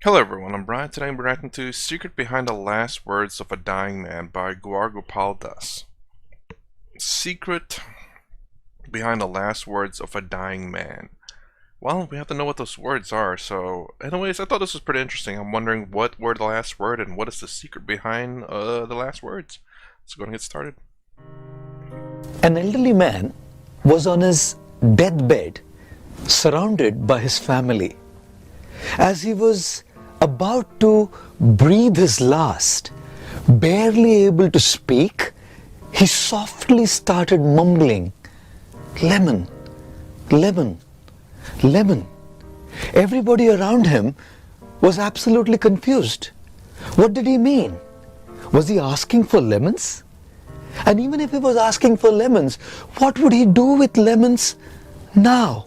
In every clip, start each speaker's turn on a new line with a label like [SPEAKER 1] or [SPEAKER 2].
[SPEAKER 1] Hello everyone, I'm Brian. Today I'm reacting to Secret Behind the Last Words of a Dying Man by Gaur. Secret Behind the Last Words of a Dying Man. Well, we have to know what those words are, so anyways, I thought this was pretty interesting. I'm wondering what were the last word and what is the secret behind the last words. Let's go and get started.
[SPEAKER 2] An elderly man was on his deathbed, surrounded by his family. As he was about to breathe his last, barely able to speak, he softly started mumbling, "Lemon, lemon, lemon." Everybody around him was absolutely confused. What did he mean? Was he asking for lemons? And even if he was asking for lemons, what would he do with lemons now?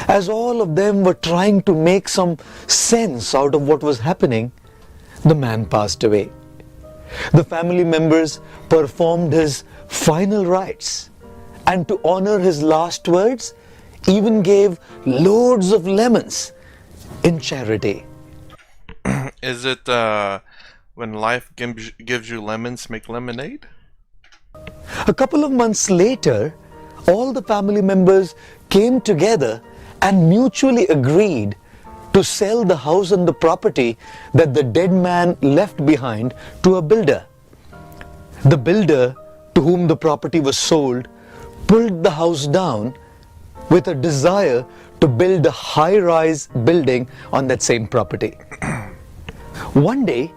[SPEAKER 2] As all of them were trying to make some sense out of what was happening, the man passed away. The family members performed his final rites, and to honor his last words, even gave loads of lemons in charity.
[SPEAKER 1] Is it when life gives you lemons, make lemonade?
[SPEAKER 2] A couple of months later, all the family members came together and mutually agreed to sell the house and the property that the dead man left behind to a builder. The builder to whom the property was sold pulled the house down with a desire to build a high-rise building on that same property. One day,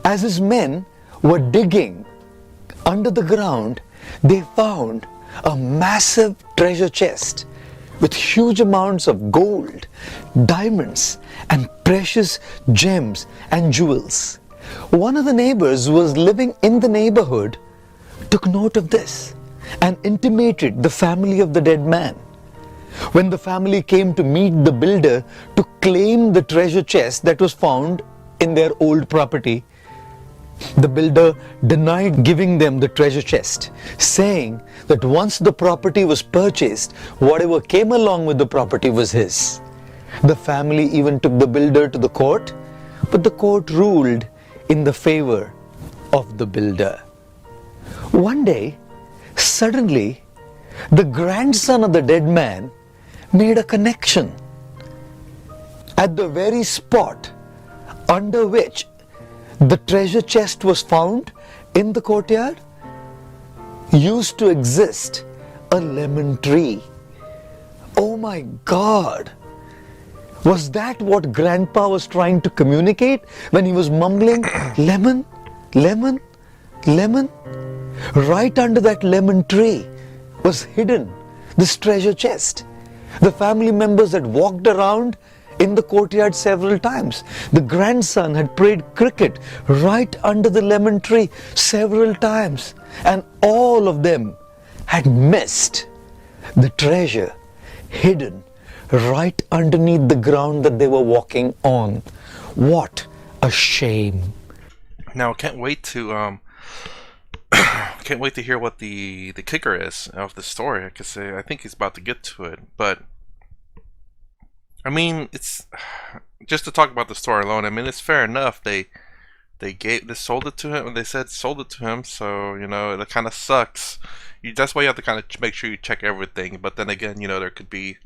[SPEAKER 2] as his men were digging under the ground, they found a massive treasure chest with huge amounts of gold, diamonds, and precious gems and jewels. One of the neighbors who was living in the neighborhood took note of this and intimated the family of the dead man. When the family came to meet the builder to claim the treasure chest that was found in their old property, the builder denied giving them the treasure chest, saying that once the property was purchased, whatever came along with the property was his. The family even took the builder to the court, but the court ruled in the favor of the builder. One day, suddenly, the grandson of the dead man made a connection. At the very spot under which the treasure chest was found in the courtyard used to exist a lemon tree. Oh my God! Was that what Grandpa was trying to communicate when he was mumbling, "Lemon, lemon, lemon"? Right under that lemon tree was hidden this treasure chest. The family members had walked around in the courtyard several times. The grandson had played cricket right under the lemon tree several times, and all of them had missed the treasure hidden right underneath the ground that they were walking on. What a shame.
[SPEAKER 1] Now, can't wait to can't wait to hear what the kicker is of the story, because I think he's about to get to it. But I mean, it's just to talk about the story alone. I mean, it's fair enough. They sold it to him. They said sold it to him. So you know, it kind of sucks. That's why you have to kind of make sure you check everything. But then again, you know, there could be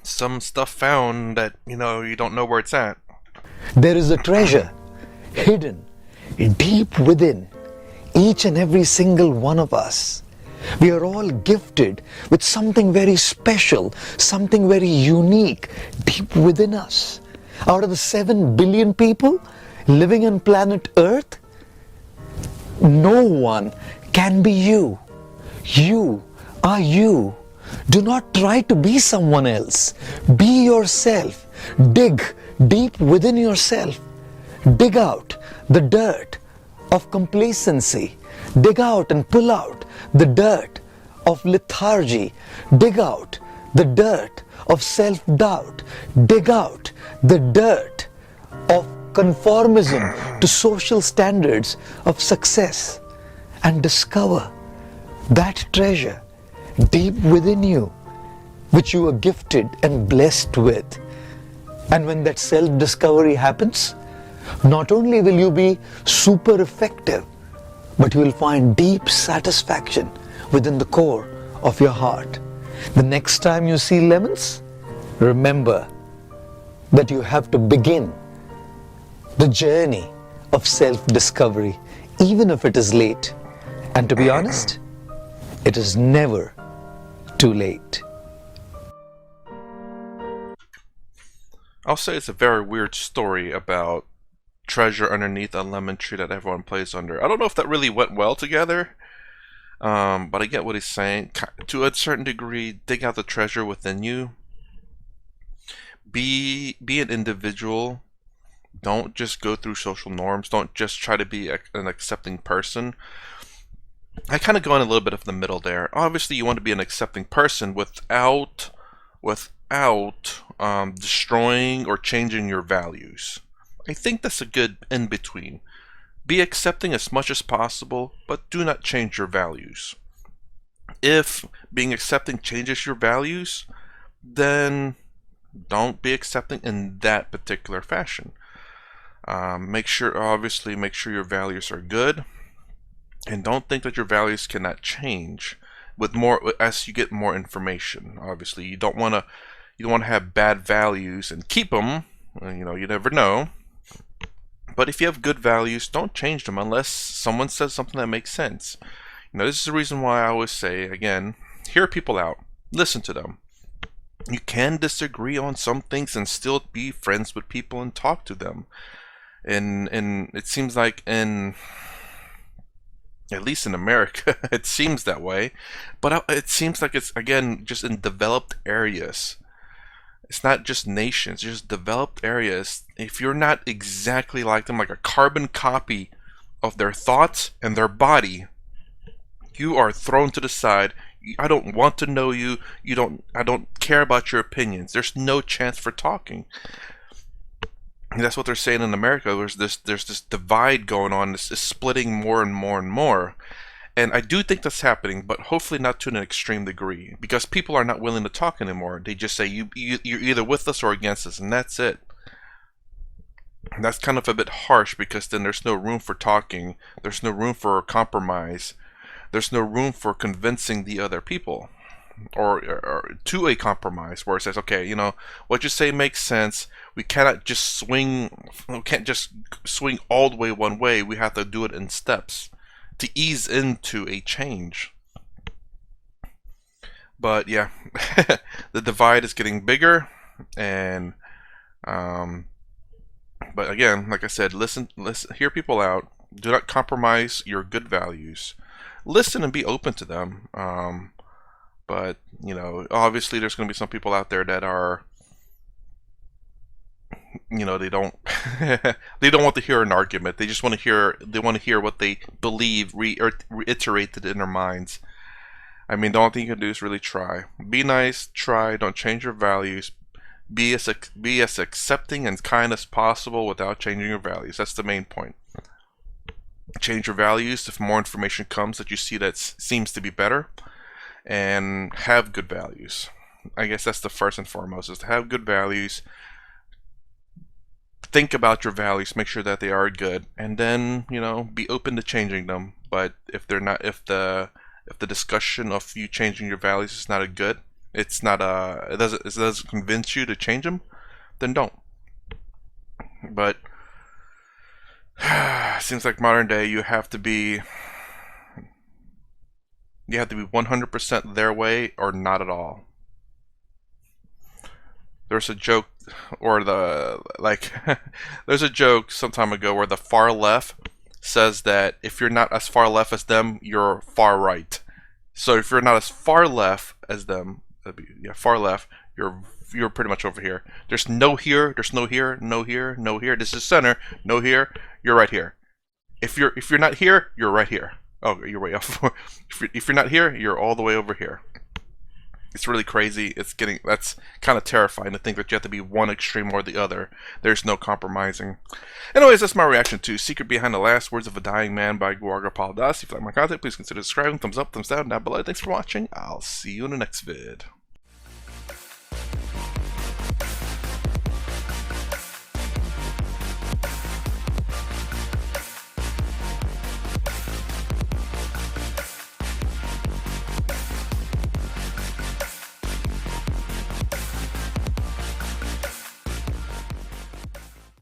[SPEAKER 1] some stuff found that you don't know where it's at.
[SPEAKER 2] There is a treasure hidden deep within each and every single one of us. We are all gifted with something very special, something very unique deep within us. Out of the 7 billion people living on planet Earth, no one can be you. You are you. Do not try to be someone else. Be yourself. Dig deep within yourself. Dig out the dirt of complacency. Dig out and pull out the dirt of lethargy. Dig out the dirt of self-doubt. Dig out the dirt of conformism to social standards of success, and discover that treasure deep within you which you are gifted and blessed with. And when that self-discovery happens, not only will you be super effective, but you will find deep satisfaction within the core of your heart. The next time you see lemons, remember that you have to begin the journey of self-discovery, even if it is late. And to be honest, it is never too late.
[SPEAKER 1] I'll say it's a very weird story about treasure underneath a lemon tree that everyone plays under. I don't know if that really went well together, but I get what he's saying. To a certain degree, dig out the treasure within you. Be an individual. Don't just go through social norms. Don't just try to be an accepting person. I kind of go in a little bit of the middle there. Obviously, you want to be an accepting person without destroying or changing your values. I think that's a good in-between. Be accepting as much as possible, but do not change your values. If being accepting changes your values, then don't be accepting in that particular fashion. Make sure your values are good, and don't think that your values cannot change with more as you get more information. Obviously, you don't want to have bad values and keep them. You never know. But if you have good values, don't change them unless someone says something that makes sense. This is the reason why I always say, again, hear people out, listen to them. You can disagree on some things and still be friends with people and talk to them. And it seems like at least in America, it seems that way. But it seems like it's, again, just in developed areas. It's not just nations, just developed areas. If you're not exactly like them, like a carbon copy of their thoughts and their body, you are thrown to the side. I don't want to know you. I don't care about your opinions. There's no chance for talking. And that's what they're saying in America. There's this divide going on. This is splitting more and more and more. And I do think that's happening, but hopefully not to an extreme degree, because people are not willing to talk anymore. They just say you're either with us or against us, and that's it. And that's kind of a bit harsh, because then there's no room for talking. There's no room for compromise. There's no room for convincing the other people, or to a compromise where it says, okay, what you say makes sense. We can't just swing all the way one way. We have to do it in steps to ease into a change. But yeah, the divide is getting bigger, and but again, like I said, listen, hear people out. Do not compromise your good values. Listen and be open to them. But obviously, there's going to be some people out there that are, they don't they don't want to hear an argument. They just want to hear what they believe reiterated in their minds. I mean, the only thing you can do is really try. Be nice, try, don't change your values. Be as accepting and kind as possible without changing your values. That's the main point. Change your values if more information comes that you see that seems to be better, and have good values. I guess that's the first and foremost, is to have good values. Think about your values, make sure that they are good, and then be open to changing them. But if they're not, if the discussion of you changing your values is not it doesn't convince you to change them, then don't. But seems like modern day you have to be 100% their way or not at all. There's a joke, there's a joke some time ago where the far left says that if you're not as far left as them, you're far right. So if you're not as far left as them, far left, you're pretty much over here. There's no here, there's no here, no here, no here. This is center, no here, you're right here. If you're not here, you're right here. Oh, you're way off. If you're not here, you're all the way over here. It's really crazy. That's kind of terrifying to think that you have to be one extreme or the other. There's no compromising. Anyways, that's my reaction to Secret Behind the Last Words of a Dying Man by Gaur. If you like my content, please consider subscribing. Thumbs up, thumbs down below. Thanks for watching. I'll see you in the next vid.